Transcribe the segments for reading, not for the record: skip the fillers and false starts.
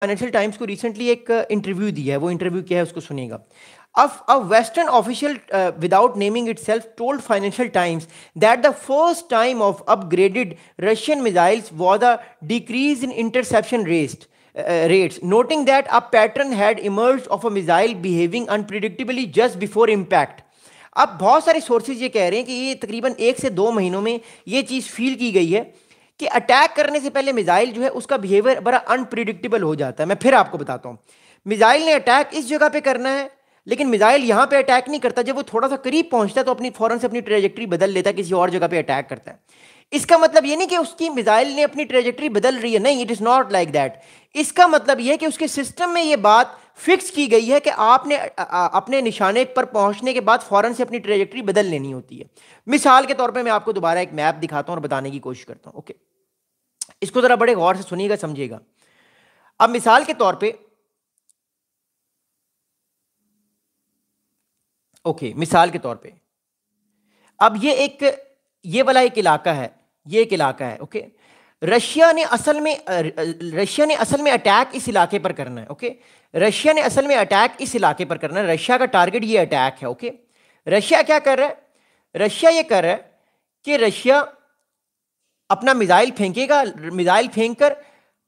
Financial times को recently एक interview दिया है, वो इंटरव्यू क्या है उसको सुनिएगा. A Western official, without naming itself, told Financial Times that the first time of upgraded Russian missiles was a decrease in interception rates, noting that a pattern had emerged of a missile behaving unpredictably just before impact. अब बहुत सारे sources ये कह रहे हैं कि ये तकरीबन 1 से 2 महीनों में ये चीज़ फील की गई है कि अटैक करने से पहले मिसाइल जो है उसका बिहेवियर बड़ा अनप्रिडिक्टेबल हो जाता है. मैं फिर आपको बताता हूँ. मिसाइल ने अटैक इस जगह पे करना है, लेकिन मिसाइल यहाँ पे अटैक नहीं करता. जब वो थोड़ा सा करीब पहुंचता है तो अपनी फौरन से अपनी ट्रेजेक्ट्री बदल लेता है, किसी और जगह पे अटैक करता है. इसका मतलब ये नहीं कि उसकी मिसाइल ने अपनी ट्रेजेक्ट्री बदल रही है, नहीं, it is not like that. इसका मतलब यह है कि उसके सिस्टम में ये बात फिक्स की गई है कि आपने अपने निशाने पर पहुंचने के बाद फौरन से अपनी ट्रेजेक्ट्री बदल लेनी होती है. मिसाल के तौर पे मैं आपको दोबारा एक मैप दिखाता हूं और बताने की कोशिश करता हूं. ओके, इसको जरा बड़े गौर से सुनिएगा, समझिएगा. अब मिसाल के तौर पे मिसाल के तौर पे अब ये वाला एक इलाका है, ये एक इलाका है. ओके, रशिया ने असल में अटैक इस इलाके पर करना है. ओके, रशिया ने असल में अटैक इस इलाके पर करना है. रशिया का टारगेट ये अटैक है. ओके, रशिया क्या कर रहा है? रशिया ये कर रहा है कि रशिया अपना मिसाइल फेंकेगा. मिसाइल फेंककर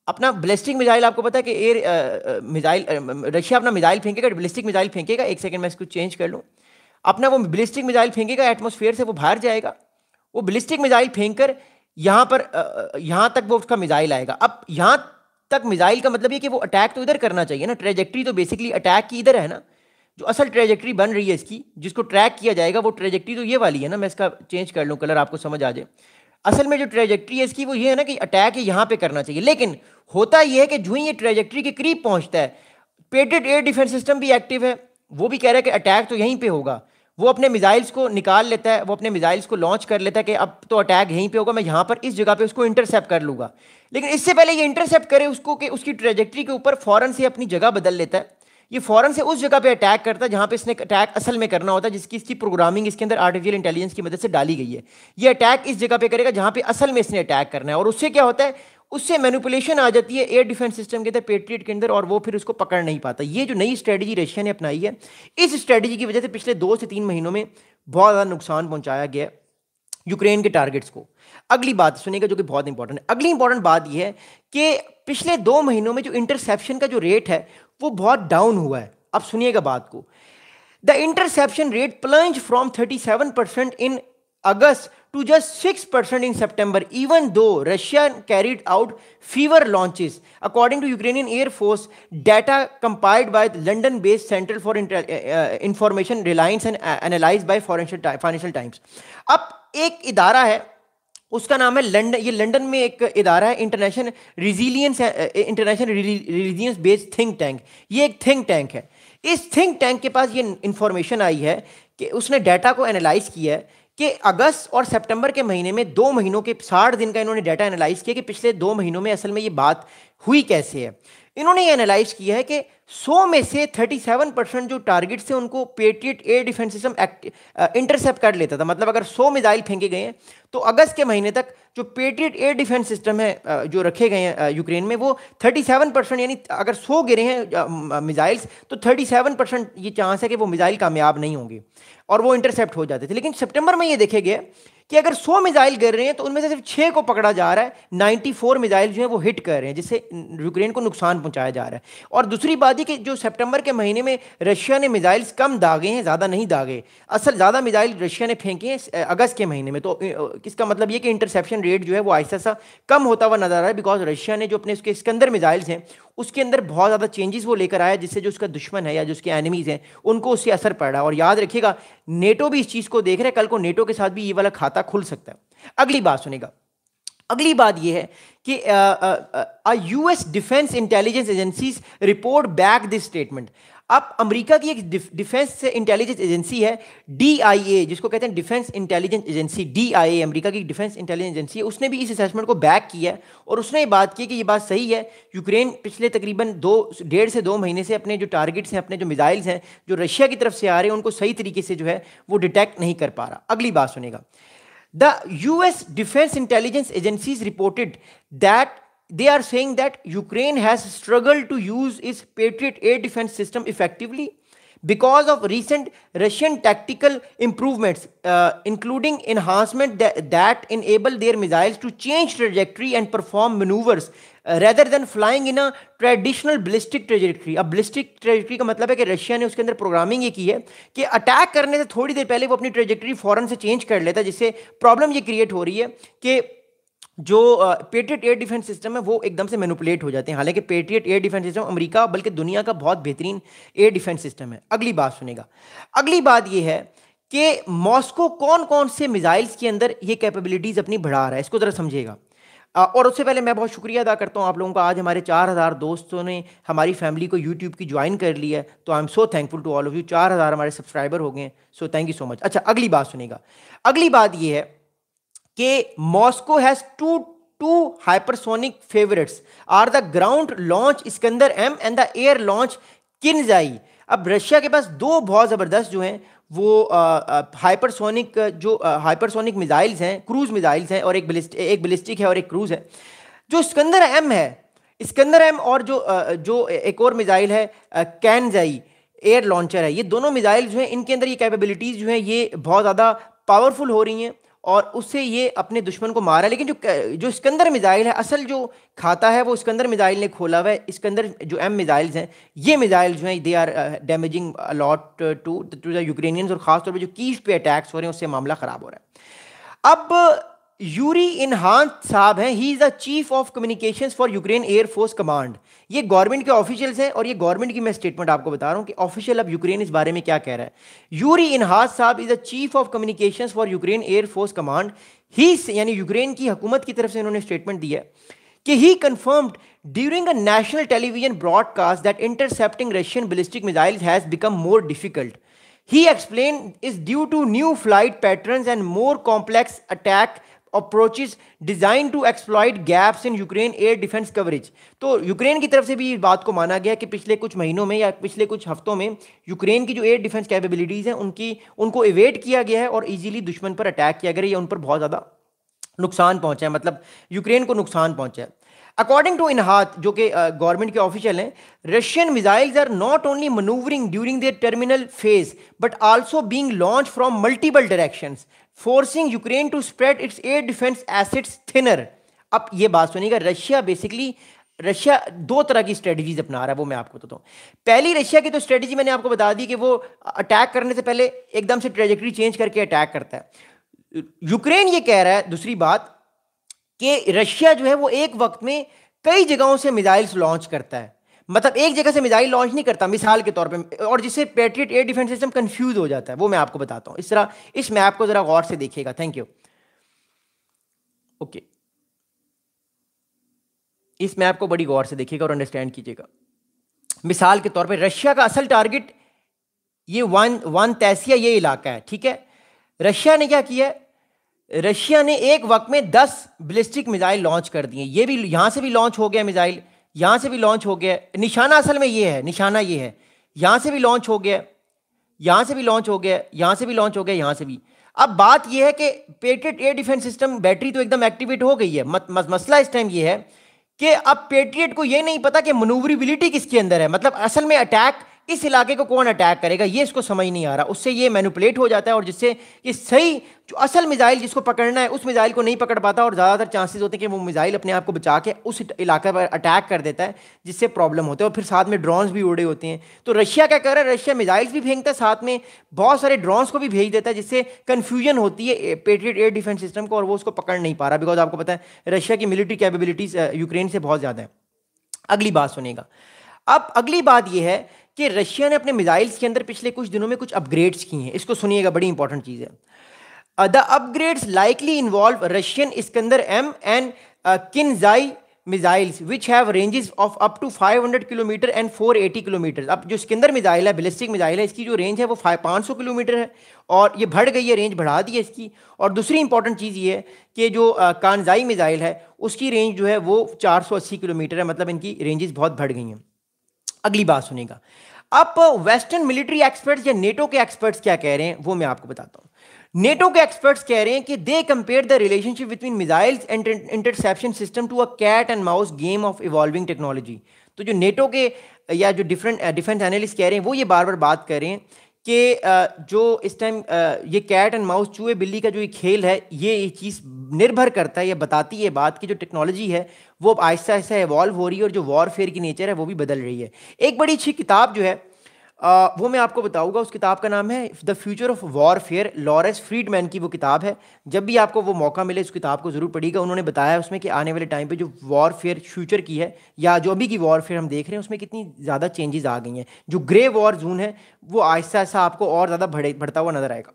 अपना बैलिस्टिक मिसाइल, आपको पता है कि एयर मिसाइल, रशिया अपना मिसाइल फेंकेगा, बैलिस्टिक मिसाइल फेंकेगा. एक सेकंड मैं इसको चेंज कर लूँ. अपना वो बैलिस्टिक मिसाइल फेंकेगा, एटमॉस्फेयर से वो बाहर जाएगा. वो बैलिस्टिक मिसाइल फेंककर यहाँ तक वो उसका मिसाइल आएगा. अब यहाँ तक मिसाइल का मतलब ये कि वो अटैक तो इधर करना चाहिए ना. ट्रेजेक्ट्री तो बेसिकली अटैक की इधर है ना. जो असल ट्रेजेक्ट्री बन रही है इसकी, जिसको ट्रैक किया जाएगा, वो ट्रेजेक्ट्री तो ये वाली है ना. मैं इसका चेंज कर लूँ कलर, आपको समझ आ जाए. असल में जो ट्रेजेक्ट्री है इसकी वो ये है ना कि अटैक यहाँ पे करना चाहिए. लेकिन होता ये है कि जो ही ये ट्रेजेक्ट्री के करीब पहुंचता है, पेटेड एयर डिफेंस सिस्टम भी एक्टिव है, वो भी कह रहा है कि अटैक तो यहीं पे होगा. वो अपने मिसाइल्स को निकाल लेता है, वो अपने मिसाइल्स को लॉन्च कर लेता है कि अब तो अटैक यहीं पे होगा, मैं यहाँ पर इस जगह पे उसको इंटरसेप्ट कर लूँगा. लेकिन इससे पहले ये इंटरसेप्ट करे उसको कि उसकी ट्रेजेक्ट्री के ऊपर फ़ौरन से अपनी जगह बदल लेता है. ये फ़ौरन से उस जगह पे अटैक करता है जहाँ पे इसने अटैक असल में करना होता है, जिसकी इसकी प्रोग्रामिंग इसके अंदर आर्टिफिशियल इंटेलिजेंस की मदद से डाली गई है. ये अटैक इस जगह पे करेगा जहाँ पे असल में इसने अटैक करना है. और उससे क्या होता है, उससे मैनिपुलेशन आ जाती है एयर डिफेंस सिस्टम के अंदर, पेट्रियट के अंदर, और वो फिर उसको पकड़ नहीं पाता. ये जो नई स्ट्रेटजी रशिया ने अपनाई है, इस स्ट्रेटजी की वजह से पिछले 2 से 3 महीनों में बहुत ज़्यादा नुकसान पहुंचाया गया यूक्रेन के टारगेट्स को. अगली बात सुनिएगा जो कि बहुत इंपॉर्टेंट है. अगली इंपॉर्टेंट बात यह है कि पिछले 2 महीनों में जो इंटरसेप्शन का जो रेट है वो बहुत डाउन हुआ है. अब सुनिएगा बात को. The interception rate plunge from 37% in August to just 6% in September, even though Russia carried out fewer launches, according to Ukrainian Air Force data compiled by the London-based Center for Information Reliance and analyzed by Financial Times. अब एक इदारा है, उसका नाम है London. ये London में एक इदारा है, international religions based think tank. ये एक थिंक टैंक है. इस थिंक टैंक के पास ये इंफॉर्मेशन आई है कि उसने डाटा को एनालाइज किया है कि अगस्त और सितंबर के महीने में 2 महीनों के 60 दिन का इन्होंने डाटा एनालाइज किया कि पिछले 2 महीनों में असल में ये बात हुई कैसे है. इन्होंने ये एनालाइज किया है कि 100 में से 37% जो टारगेट से उनको patriot air defence system intercept कर लेता था. मतलब अगर 100 मिसाइल फेंके गए हैं तो अगस्त के महीने तक जो पेट्रियट एयर डिफेंस सिस्टम है जो रखे गए हैं यूक्रेन में, वो 37%, यानी अगर 100 गिरे हैं मिसाइल्स तो 37% ये चांस है कि वो मिसाइल कामयाब नहीं होंगे और वो इंटरसेप्ट हो जाते थे. लेकिन सितंबर में ये देखे गए कि अगर 100 मिसाइल गिर रहे हैं तो उनमें से सिर्फ 6 को पकड़ा जा रहा है, 94 मिसाइल जो है वो हिट कर रहे हैं, जिससे यूक्रेन को नुकसान पहुंचाया जा रहा है. और दूसरी बात ही कि जो सितंबर के महीने में रशिया ने मिसाइल्स कम दागे हैं, ज़्यादा नहीं दागे. असल ज़्यादा मिसाइल रशिया ने फेंके हैं अगस्त के महीने में. तो इसका मतलब ये कि इंटरसेप्शन रेट जो है वो आहिस्ता सा कम होता हुआ नजर आ रहा है, बिकॉज रशिया ने जो अपने उसके इस्कंदर मिसाइल्स हैं उसके अंदर बहुत ज़्यादा चेंजेस वो लेकर आया, जिससे जो उसका दुश्मन है या जो उसके एनिमीज़ हैं उनको उससे असर पड़ रहा है. और याद रखिएगा, नेटो भी इस चीज़ को देख रहा है, कल को नेटो के साथ भी ये वाला खाता खुल सकता है. अगली बात सुनेगा. अगली बात यह है कि US defence intelligence agencies report back this statement. अब अमेरिका की एक डिफेंस इंटेलिजेंस एजेंसी है DIA, जिसको कहते हैं defence intelligence agency. DIA America की डिफेंस इंटेलिजेंस एजेंसी है. उसने भी इस असेसमेंट को बैक किया है और उसने ये बात की कि ये बात सही है, यूक्रेन पिछले तकरीबन 1.5 से 2 महीने से अपने जो टारगेट्स हैं, अपने जो मिसाइल्स हैं जो रशिया की तरफ से आ रहे हैं, उनको सही तरीके से जो है वो डिटेक्ट नहीं कर पा रहा. अगली बात सुनेगा. The US Defense Intelligence Agencies reported that they are saying that Ukraine has struggled to use its Patriot air defense system effectively because of recent Russian tactical improvements, including enhancement that enable their missiles to change trajectory and perform maneuvers rather than flying in a traditional ballistic trajectory. अब ballistic trajectory का मतलब है कि Russia ने उसके अंदर programming ये की है कि अटैक करने से थोड़ी देर पहले वो अपनी ट्रेजेक्टरी फौरन से चेंज कर लेता है, जिससे प्रॉब्लम ये क्रिएट हो रही है कि जो पेट्रियट एयर डिफेंस सिस्टम है वो एकदम से मैनिपुलेट हो जाते हैं। हालांकि patriot air defence system America बल्कि दुनिया का बहुत बेहतरीन एयर डिफेंस सिस्टम है। अगली बात सुनेगा, अगली बात ये है कि मॉस्को कौन कौन से मिसाइल्स के अंदर ये कैपेबिलिटीज अपनी बढ़ा रहा है, इसको जरा समझिएगा। और उससे पहले मैं बहुत शुक्रिया अदा करता हूँ आप लोगों का, आज हमारे 4000 दोस्तों ने हमारी फैमिली को यूट्यूब की ज्वाइन कर लिया है, तो I am so thankful to all of you. 4000 हमारे सब्सक्राइबर हो गए हैं, so thank you so much. अच्छा, अगली बात सुनेगा, अगली बात ये है कि Moscow has two hypersonic favorites are the ground launch Iskander M and the air launch Kinzhai। अब रशिया के पास दो बहुत ज़बरदस्त जो हैं वो हाइपरसोनिक मिसाइल्स हैं, क्रूज मिसाइल्स हैं, और एक बैलिस्टिक है और एक क्रूज है। जो इस्कंदर एम है, इस्कंदर एम और जो एक और मिसाइल है कैनजाई एयर लॉन्चर है, ये दोनों मिसाइल जो हैं इनके अंदर ये कैपेबिलिटीज़ जो हैं ये बहुत ज़्यादा पावरफुल हो रही हैं और उससे ये अपने दुश्मन को मारा। लेकिन जो इस्कंदर मिसाइल है, असल जो खाता है वो इस्कंदर मिसाइल ने खोला हुआ है। इस्कंदर जो एम मिसाइल्स हैं, ये मिसाइल जो हैं they are damaging a lot to the Ukrainians, और खासतौर पे जो कीव पे अटैक्स हो रहे हैं उससे मामला ख़राब हो रहा है। अब यूरी इनहांत साहब हैं, he is the chief of communications for Ukraine Air Force command. ये गवर्नमेंट के ऑफिशियल्स हैं और ये गवर्नमेंट की मैं स्टेटमेंट आपको बता रहा हूँ कि ऑफिशियल अब यूक्रेन इस बारे में क्या कह रहा है। यूरी इनहांत साहब is the chief of communications for Ukraine Air Force Command. He यानी यूक्रेन की हुकूमत की तरफ से इन्होंने स्टेटमेंट दिया है कि he confirmed during a national television broadcast that intercepting Russian ballistic missiles has become more difficult. He explained is due to new flight patterns and more complex attack approaches designed to exploit gaps in Ukraine air defense coverage। तो Ukraine की तरफ से भी इस बात को माना गया कि पिछले कुछ महीनों में या पिछले कुछ हफ्तों में यूक्रेन की जो एयर डिफेंस कैपेबिलिटीज़ हैं उनको एवेट किया गया है और इजीली दुश्मन पर अटैक किया गया है, या उन पर बहुत ज़्यादा नुकसान पहुंचा है, मतलब यूक्रेन को नुकसान पहुंचा है। अकॉर्डिंग टू इनहात जो कि गवर्नमेंट के ऑफिशियल हैं, Russian missiles are not only manoeuvring during their terminal phase but also being launch from multiple directions forcing Ukraine to spread its air defence assets thinner. अब ये बात सुनिएगा, रशिया दो तरह की स्ट्रेटजीज अपना रहा है, वो मैं आपको बताता हूँ। पहली रशिया की तो स्ट्रेटजी मैंने आपको बता दी कि वो अटैक करने से पहले एकदम से ट्रेजेक्टरी चेंज करके अटैक करता है। यूक्रेन ये कह रहा है दूसरी बात कि रशिया जो है वो एक वक्त में कई जगहों से मिसाइल्स लॉन्च करता है, मतलब एक जगह से मिसाइल लॉन्च नहीं करता मिसाल के तौर पे, और जिससे patriot air defence system confuse हो जाता है, वो मैं आपको बताता हूं। इस तरह इस मैप को जरा गौर से देखिएगा। Thank you. ओके, इस मैप को बड़ी गौर से देखिएगा और अंडरस्टैंड कीजिएगा। मिसाल के तौर पे रशिया का असल टारगेट ये वन तैसिया ये इलाका है, ठीक है। रशिया ने क्या किया, रशिया ने एक वक्त में 10 बैलिस्टिक मिसाइल लॉन्च कर दिए। ये भी यहां से भी लॉन्च हो गया मिसाइल, यहां से भी लॉन्च हो गया, निशाना असल में ये है, निशाना ये है, यहां से भी लॉन्च हो गया, यहां से भी लॉन्च हो गया, यहां से भी लॉन्च हो गया, यहां से भी। अब बात यह है कि patriot air defence system battery तो एकदम एक्टिवेट हो गई है, मसला इस टाइम ये है कि अब पेट्रियट को ये नहीं पता कि मनूवरेबिलिटी किसके अंदर है, मतलब असल में अटैक इस इलाके को कौन अटैक करेगा ये इसको समझ नहीं आ रहा, उससे ये मैनिपुलेट हो जाता है और जिससे ये सही जो असल मिसाइल जिसको पकड़ना है उस मिसाइल को नहीं पकड़ पाता, और ज़्यादातर चांसेस होते हैं कि वो मिसाइल अपने आप को बचा के उस इलाके पर अटैक कर देता है, जिससे प्रॉब्लम होते हैं, और फिर साथ में ड्रोन्स भी उड़े होते हैं। तो रशिया क्या कर रहा है, रशिया मिसाइल्स भी फेंकता है, साथ में बहुत सारे ड्रोन्स को भी भेज देता है, जिससे कन्फ्यूजन होती है पेट्रियट एयर डिफेंस सिस्टम को, और वो उसको पकड़ नहीं पा रहा, बिकॉज आपको पता है रशिया की मिलिट्री कैपेबिलिटीज यूक्रेन से बहुत ज़्यादा है। अगली बात सुनेगा, अब अगली बात यह है कि रशिया ने अपने मिसाइल्स के अंदर पिछले कुछ दिनों में कुछ अपग्रेड्स किए हैं, इसको सुनिएगा, बड़ी इंपॉर्टेंट चीज़ है। The upgrades likely involve Russian Iskander M and Kinzhal missiles which have ranges of up to 500 kilometre and 480 kilometre. अब जो इस्कंदर मिसाइल है, बैलिस्टिक मिसाइल है, इसकी जो रेंज है वो 500 किलोमीटर है, और ये बढ़ गई है, रेंज बढ़ा दी है इसकी। और दूसरी इंपॉर्टेंट चीज़ ये है कि जो कानजाई मिसाइल है उसकी रेंज जो है वो 480 किलोमीटर है, मतलब इनकी रेंजेस बहुत बढ़ गई हैं। अगली बात सुनेगा, अब वेस्टर्न मिलिट्री एक्सपर्ट्स या नेटो के एक्सपर्ट्स क्या कह रहे हैं वो मैं आपको बताता हूँ। नेटो के एक्सपर्ट्स कह रहे हैं कि they compare the relationship between missiles and interception system to a cat and mouse game of evolving technology. तो जो नेटो के या जो डिफरेंट डिफेंस एनालिस्ट कह रहे हैं वो ये बार बार बात कर रहे हैं कि जो इस टाइम ये कैट एंड माउस चूहे बिल्ली का जो ये खेल है, ये चीज़ निर्भर करता है, ये बताती है बात की जो टेक्नोलॉजी है वो आहिस्ता आहिस्ता इवॉल्व हो रही है और जो वॉरफेयर की नेचर है वो भी बदल रही है। एक बड़ी अच्छी किताब जो है वो मैं आपको बताऊंगा, उस किताब का नाम है the future of warfare, Lawrence Freedman की वो किताब है। जब भी आपको वो मौका मिले उस किताब को ज़रूर पढ़िएगा। उन्होंने बताया उसमें कि आने वाले टाइम पे जो वॉरफेयर फ्यूचर की है या जो अभी की वॉरफेयर हम देख रहे हैं उसमें कितनी ज़्यादा चेंजेस आ गई हैं। जो ग्रे वॉर जोन है वो आहिस्ता आहिस्ता आपको और ज़्यादा बढ़ता हुआ नजर आएगा।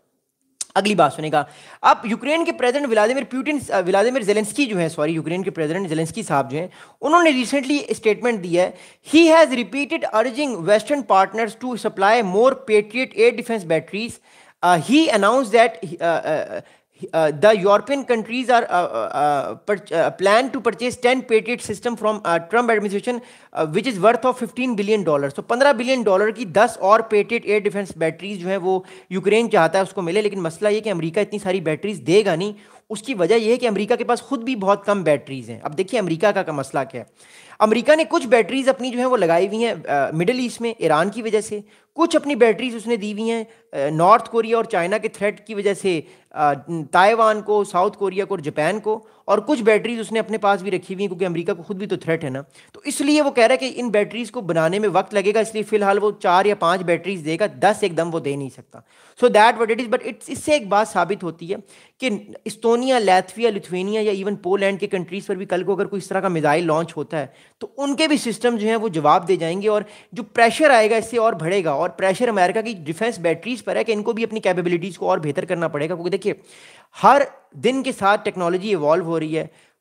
अगली बात सुनेगा। अब यूक्रेन के प्रेसिडेंट व्लादिमीर जेलेंस्की जो है, सॉरी, यूक्रेन के प्रेसिडेंट जेलेंस्की साहब जो हैं, उन्होंने रिसेंटली स्टेटमेंट दिया है। He has repeated urging western partners to supply more Patriot air defence batteries. He announce that the European countries are plan to purchase 10 Patriot system from Trump administration, which is worth of $15 billion. तो $15 billion की 10 और patriot air defence batteries जो है वो Ukraine चाहता है उसको मिले। लेकिन मसला ये कि अमेरिका इतनी सारी बैटरीज देगा नहीं। उसकी वजह यह है कि अमेरिका के पास खुद भी बहुत कम बैटरीज हैं। अब देखिए अमेरिका का मसला क्या है। अमेरिका ने कुछ बैटरीज अपनी जो है वो लगाई हुई हैं मिडिल ईस्ट में ईरान की वजह से, कुछ अपनी बैटरीज उसने दी हुई हैं नॉर्थ कोरिया और चाइना के थ्रेट की वजह से ताइवान को, साउथ कोरिया को और जापान को, और कुछ बैटरीज उसने अपने पास भी रखी हुई हैं क्योंकि अमेरिका को खुद भी तो थ्रेट है ना। तो इसलिए वो कह रहा है कि इन बैटरीज को बनाने में वक्त लगेगा, इसलिए फिलहाल वो 4 या 5 बैटरीज देगा, 10 एकदम वो दे नहीं सकता। So that what it is. But इससे एक बात साबित होती है कि इस्टोनिया, लैथविया, लिथुआनिया या इवन पोलैंड के कंट्रीज पर भी कल को अगर कोई इस तरह का मिसाइल लॉन्च होता है तो उनके भी सिस्टम जो है वो जवाब दे जाएंगे और जो प्रेशर आएगा इससे और बढ़ेगा। और प्रेशर अमेरिका की डिफेंस बैटरीज पर है कि इनको भी अपनी कैपेबिलिटीज को और बेहतर करना पड़ेगा, क्योंकि देखिए हर दिन के साथ टेक्नोलॉजी इवॉल्व हो रही है,